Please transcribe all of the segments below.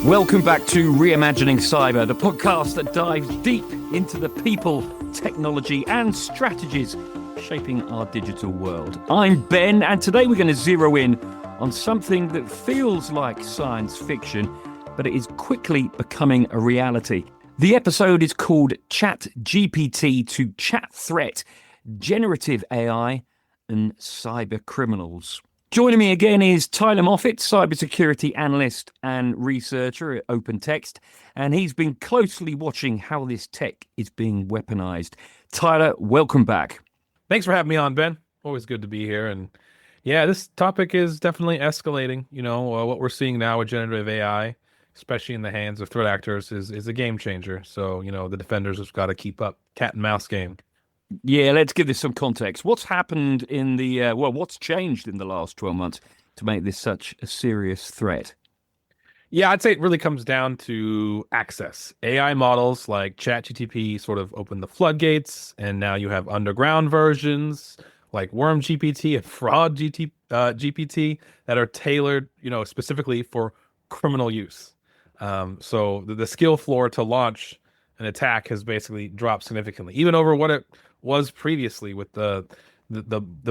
Welcome back to Reimagining Cyber, the podcast that dives deep into the people, technology, and strategies shaping our digital world. I'm Ben, and today we're going to zero in on something that feels like science fiction, but it is quickly becoming a reality. The episode is called ChatGPT to ChatThreat, Generative AI and Cybercriminals. Joining me again is Tyler Moffitt, Cybersecurity Analyst and Researcher at OpenText, and he's been closely watching how this tech is being weaponized. Tyler, welcome back. Thanks for having me on, Ben. Always good to be here. And yeah, this topic is definitely escalating. What we're seeing now with generative AI, especially in the hands of threat actors, is a game changer. So, the defenders have got to keep up. Cat and mouse game. Yeah, let's give this some context. What's happened in the, what's changed in the last 12 months to make this such a serious threat? Yeah, I'd say it really comes down to access. AI models like ChatGPT sort of opened the floodgates, and now you have underground versions like WormGPT and FraudGPT that are tailored, specifically for criminal use. So the skill floor to launch an attack has basically dropped significantly, even over what it was previously with the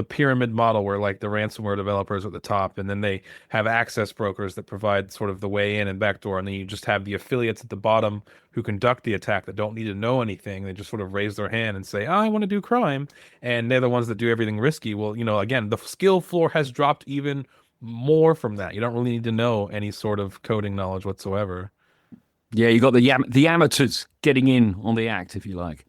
pyramid model, where like the ransomware developers are at the top, and then they have access brokers that provide sort of the way in and backdoor, and then you just have the affiliates at the bottom who conduct the attack that don't need to know anything. They just sort of raise their hand and say, "Oh, I want to do crime," and they're the ones that do everything risky. Well, again, the skill floor has dropped even more from that. You don't really need to know any sort of coding knowledge whatsoever. Yeah, you got the amateurs getting in on the act, if you like.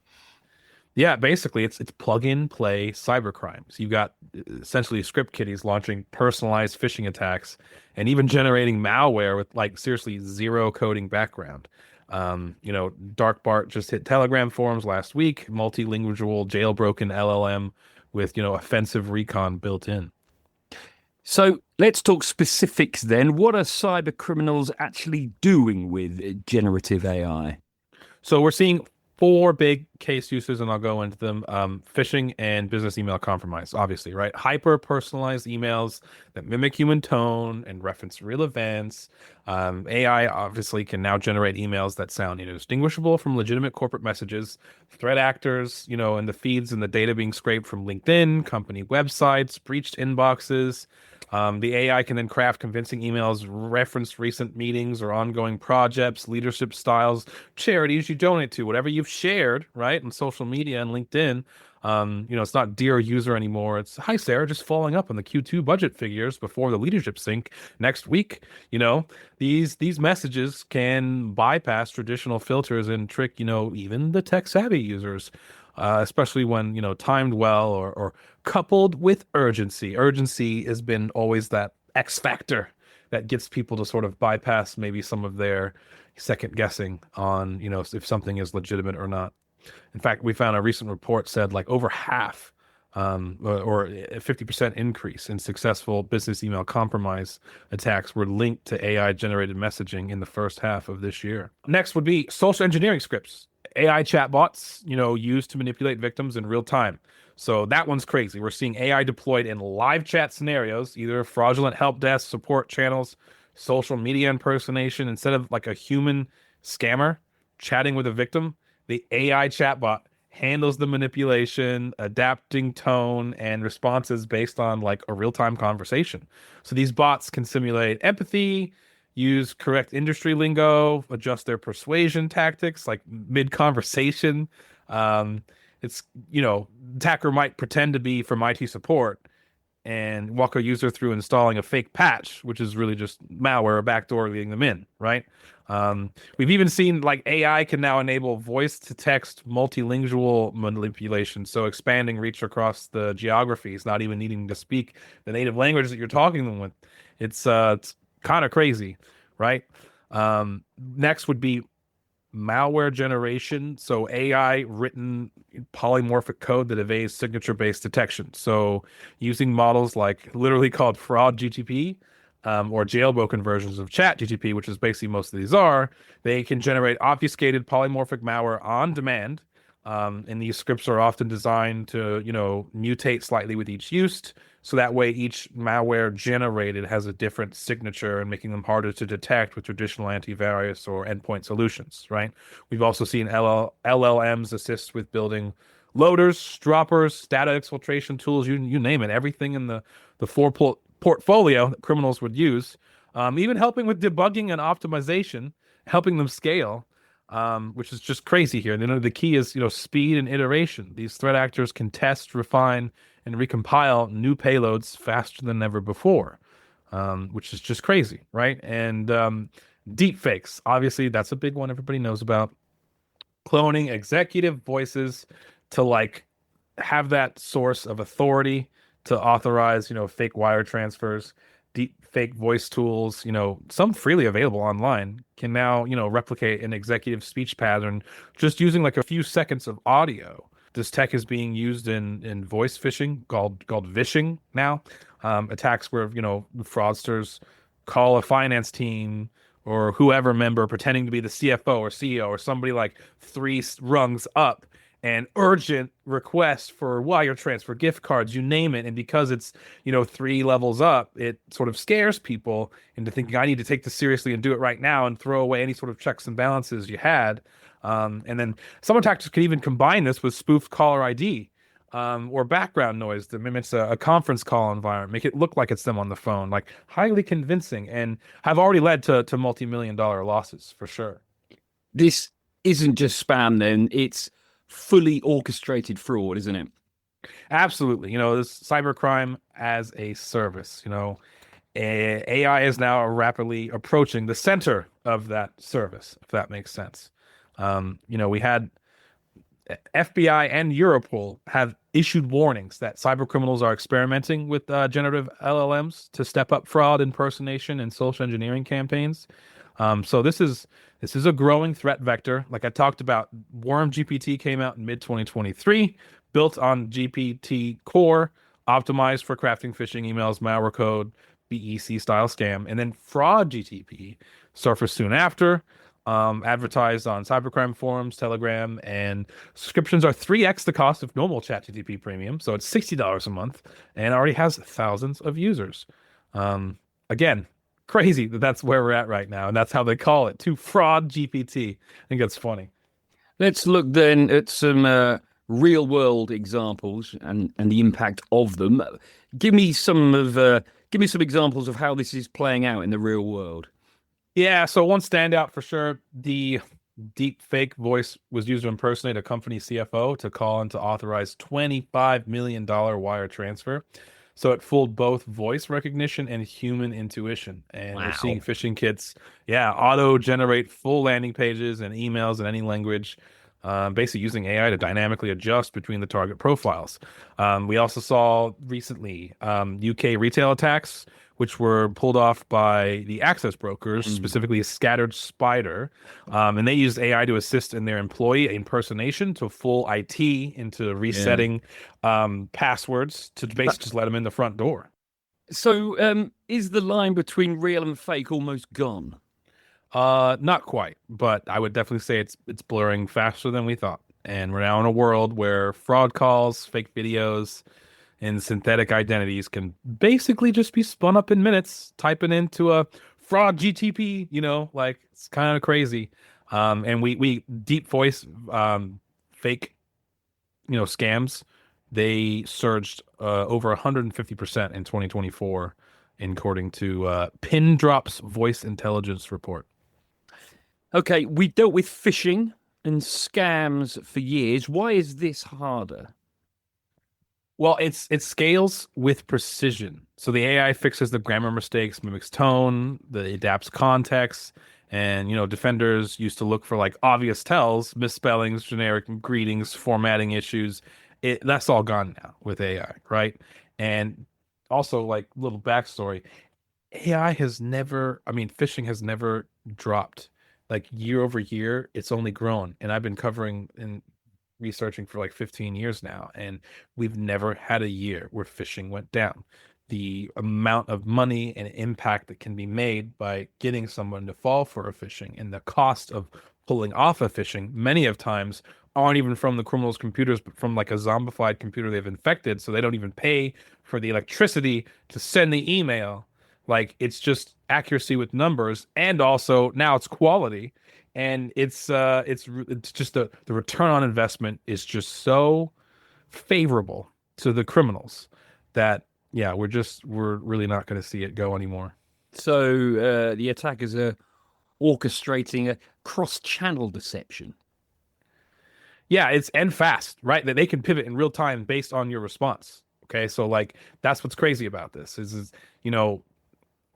Yeah, basically, it's plug-in play cybercrimes. You've got essentially script kiddies launching personalized phishing attacks and even generating malware with like seriously zero coding background. Dark Bart just hit Telegram forums last week, multilingual jailbroken LLM with, offensive recon built in. So let's talk specifics then. What are cyber criminals actually doing with generative AI? So we're seeing four big case uses, and I'll go into them. Phishing and business email compromise, obviously, right? Hyper-personalized emails that mimic human tone and reference real events. AI obviously can now generate emails that sound indistinguishable from legitimate corporate messages. Threat actors, and the feeds and the data being scraped from LinkedIn, company websites, breached inboxes. The AI can then craft convincing emails, reference recent meetings or ongoing projects, leadership styles, charities you donate to, whatever you've shared, right, on social media and LinkedIn. It's not dear user anymore. It's, "Hi, Sarah, just following up on the Q2 budget figures before the leadership sync next week." These messages can bypass traditional filters and trick, even the tech savvy users. Especially when, timed well or coupled with urgency. Urgency has been always that X factor that gets people to sort of bypass maybe some of their second guessing on, if something is legitimate or not. In fact, we found a recent report said like over half or a 50% increase in successful business email compromise attacks were linked to AI generated messaging in the first half of this year. Next would be social engineering scripts. AI chatbots, used to manipulate victims in real time. So that one's crazy. We're seeing AI deployed in live chat scenarios, either fraudulent help desk, support channels, social media impersonation. Instead of like a human scammer chatting with a victim, the AI chatbot handles the manipulation, adapting tone and responses based on like a real-time conversation. So these bots can simulate empathy, use correct industry lingo, adjust their persuasion tactics like mid-conversation. Attacker might pretend to be from IT support and walk a user through installing a fake patch, which is really just malware or backdoor leading them in, right? We've even seen like AI can now enable voice to text multilingual manipulation, so expanding reach across the geographies, not even needing to speak the native language that you're talking them with. It's kind of crazy, right? Next would be malware generation. So AI written polymorphic code that evades signature-based detection. So using models like literally called FraudGPT, or jailbroken versions of ChatGPT, which is basically most of these are, they can generate obfuscated polymorphic malware on demand, And these scripts are often designed to, mutate slightly with each use. So that way, each malware generated has a different signature and making them harder to detect with traditional antivirus or endpoint solutions, right? We've also seen LLMs assist with building loaders, droppers, data exfiltration tools, you name it, everything in the portfolio that criminals would use, even helping with debugging and optimization, helping them scale, which is just crazy here. The key is, speed and iteration. These threat actors can test, refine, and recompile new payloads faster than ever before, which is just crazy, right? And deep fakes, obviously, that's a big one everybody knows about. Cloning executive voices to have that source of authority to authorize, fake wire transfers. Deep fake voice tools, some freely available online, can now, replicate an executive speech pattern just using like a few seconds of audio. This tech is being used in voice phishing, called vishing now. Attacks where, fraudsters call a finance team or whoever member pretending to be the CFO or CEO or somebody like three rungs up, and urgent request for wire transfer, gift cards, you name it. And because it's, three levels up, it sort of scares people into thinking, I need to take this seriously and do it right now and throw away any sort of checks and balances you had. And then some attackers could even combine this with spoofed caller ID, or background noise that mimics a conference call environment, make it look like it's them on the phone, like highly convincing, and have already led to multi-million-dollar losses for sure. This isn't just spam, then. It's fully orchestrated fraud, isn't it? Absolutely. This cybercrime as a service, AI is now rapidly approaching the center of that service, if that makes sense. We had FBI and Europol have issued warnings that cybercriminals are experimenting with generative LLMs to step up fraud, impersonation, and social engineering campaigns. So this is a growing threat vector. Like I talked about, WormGPT came out in mid 2023, built on GPT core, optimized for crafting phishing emails, malware code, BEC style scam, and then FraudGPT surfaced soon after. Advertised on cybercrime forums, Telegram, and subscriptions are 3x the cost of normal ChatGPT Premium, so it's $60 a month, and already has thousands of users. Again, crazy that's where we're at right now, and that's how they call it, to FraudGPT. I think that's funny. Let's look then at some real world examples and the impact of them. Give me some examples of how this is playing out in the real world. Yeah, so one standout for sure, the deep fake voice was used to impersonate a company CFO to call and to authorize $25 million wire transfer. So it fooled both voice recognition and human intuition. And we're seeing Wow. phishing kits, yeah, auto generate full landing pages and emails in any language, basically using AI to dynamically adjust between the target profiles. We also saw recently UK retail attacks, which were pulled off by the access brokers, specifically Scattered Spider. And they used AI to assist in their employee impersonation to fool IT into Yeah. resetting passwords to basically just let them in the front door. So, is the line between real and fake almost gone? Not quite, but I would definitely say it's blurring faster than we thought. And we're now in a world where fraud calls, fake videos, and synthetic identities can basically just be spun up in minutes, typing into a fraud GTP, like it's kind of crazy. And we deep voice fake, scams, they surged over 150% in 2024, according to Pindrop's voice intelligence report. Okay, we dealt with phishing and scams for years. Why is this harder? Well, it scales with precision. So the AI fixes the grammar mistakes, mimics tone, the adapts context, and defenders used to look for like obvious tells, misspellings, generic greetings, formatting issues. That's all gone now with AI, right? And also like little backstory, AI has never, I mean, phishing has never dropped. Like year over year, it's only grown. And I've been covering and researching for like 15 years now, and we've never had a year where phishing went down. The amount of money and impact that can be made by getting someone to fall for a phishing and the cost of pulling off of phishing many of times aren't even from the criminals' computers, but from like a zombified computer they've infected, so they don't even pay for the electricity to send the email. Like it's just accuracy with numbers, and also now it's quality, and it's just the return on investment is just so favorable to the criminals that yeah, we're really not going to see it go anymore. So the attackers are orchestrating a cross-channel deception. Yeah, it's and fast, right? That they can pivot in real time based on your response. Okay, so like that's what's crazy about this is you know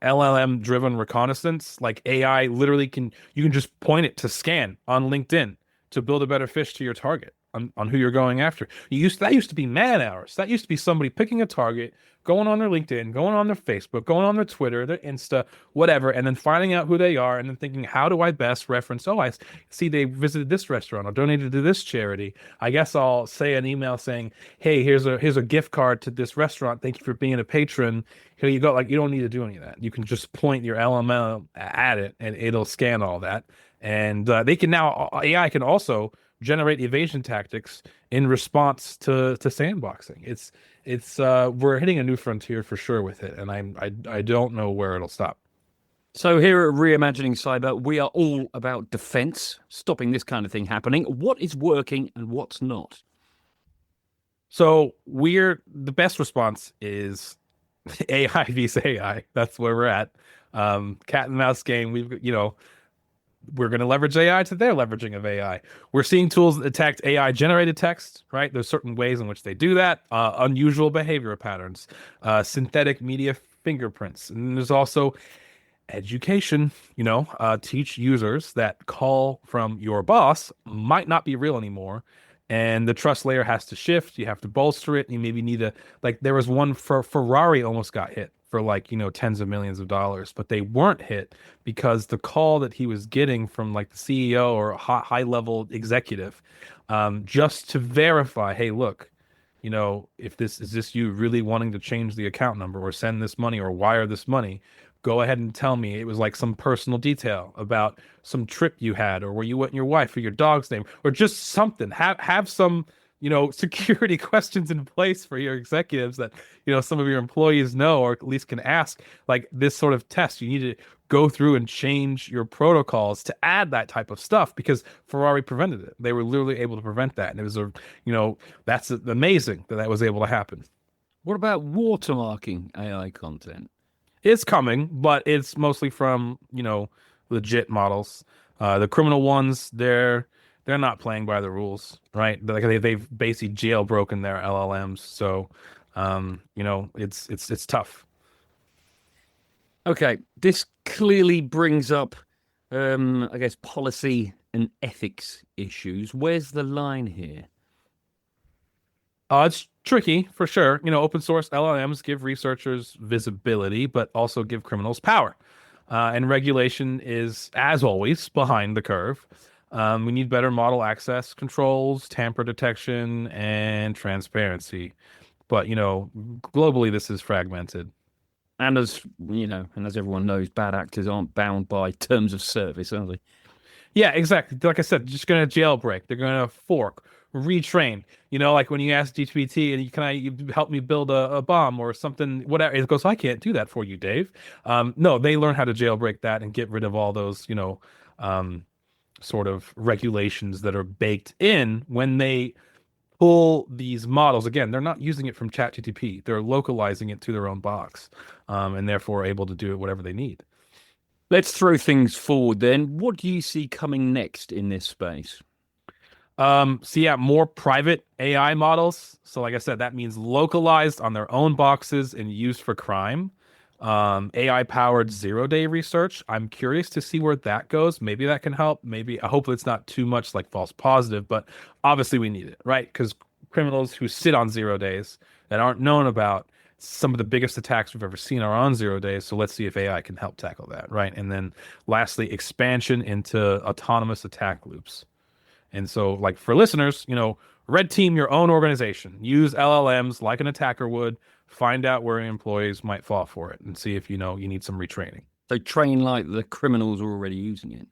LLM driven reconnaissance, like AI literally can you can just point it to scan on LinkedIn to build a better fish to your target on who you're going after. That used to be man hours. That used to be somebody picking a target, going on their LinkedIn, going on their Facebook, going on their Twitter, their Insta, whatever, and then finding out who they are and then thinking, how do I best reference? Oh, I see they visited this restaurant or donated to this charity. I guess I'll say an email saying, hey, here's a gift card to this restaurant. Thank you for being a patron. Here you go. Like you don't need to do any of that. You can just point your LML at it and it'll scan all that. And they can now AI can also generate evasion tactics in response to sandboxing. It's we're hitting a new frontier for sure with it, and I don't know where it'll stop. So here at Reimagining Cyber, we are all about defense, stopping this kind of thing happening. What is working and what's not? So we're the best response is AI vs AI. That's where we're at. Cat and mouse game. We're going to leverage AI to their leveraging of AI. We're seeing tools that detect AI generated text, right? There's certain ways in which they do that, unusual behavior patterns, synthetic media fingerprints. And there's also education, teach users that call from your boss might not be real anymore. And the trust layer has to shift. You have to bolster it. You maybe need to, like, there was one for Ferrari almost got hit for like, tens of millions of dollars, but they weren't hit because the call that he was getting from like the CEO or a high level executive, just to verify, hey, look, if this is this you really wanting to change the account number or send this money or wire this money, go ahead and tell me. It was like some personal detail about some trip you had or where you went and your wife or your dog's name or just something. Have some, security questions in place for your executives that, some of your employees know or at least can ask like this sort of test. You need to go through and change your protocols to add that type of stuff because Ferrari prevented it. They were literally able to prevent that. And it was that's amazing that was able to happen. What about watermarking AI content? It's coming, but it's mostly from, legit models. The criminal ones, they're not playing by the rules, right? Like they've basically jailbroken their LLMs. So, it's tough. Okay, this clearly brings up, I guess, policy and ethics issues. Where's the line here? It's tricky for sure. Open source LLMs give researchers visibility, but also give criminals power. And regulation is, as always, behind the curve. We need better model access controls, tamper detection, and transparency. But, globally, this is fragmented. And as everyone knows, bad actors aren't bound by terms of service, are they? Yeah, exactly. Like I said, just going to jailbreak. They're going to fork, retrain. Like when you ask GPT and you help me build a bomb or something, whatever. It goes, I can't do that for you, Dave. No, they learn how to jailbreak that and get rid of all those, sort of regulations that are baked in when they pull these models. Again, they're not using it from ChatGPT. They're localizing it to their own box, and therefore able to do it whatever they need. Let's throw things forward then. What do you see coming next in this space? So yeah, more private AI models. So like I said, that means localized on their own boxes and used for crime. AI powered 0-day research. I'm curious to see where that goes. Maybe that can help. Maybe I hope it's not too much like false positive, but obviously we need it, right? Because criminals who sit on 0 days that aren't known about some of the biggest attacks we've ever seen are on 0 days. So let's see if AI can help tackle that, right? And then lastly, expansion into autonomous attack loops. And so, like for listeners, red team your own organization. Use LLMs like an attacker would. Find out where employees might fall for it and see if you need some retraining. So train like the criminals are already using it.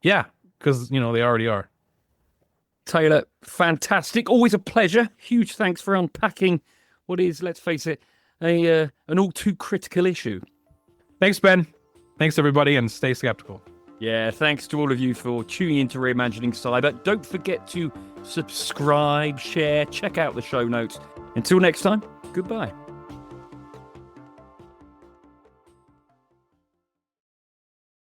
Yeah, because, they already are. Taylor, fantastic. Always a pleasure. Huge thanks for unpacking what is, let's face it, an all too critical issue. Thanks, Ben. Thanks, everybody, and stay skeptical. Yeah, thanks to all of you for tuning in to Reimagining Cyber. Don't forget to subscribe, share, check out the show notes. Until next time, goodbye.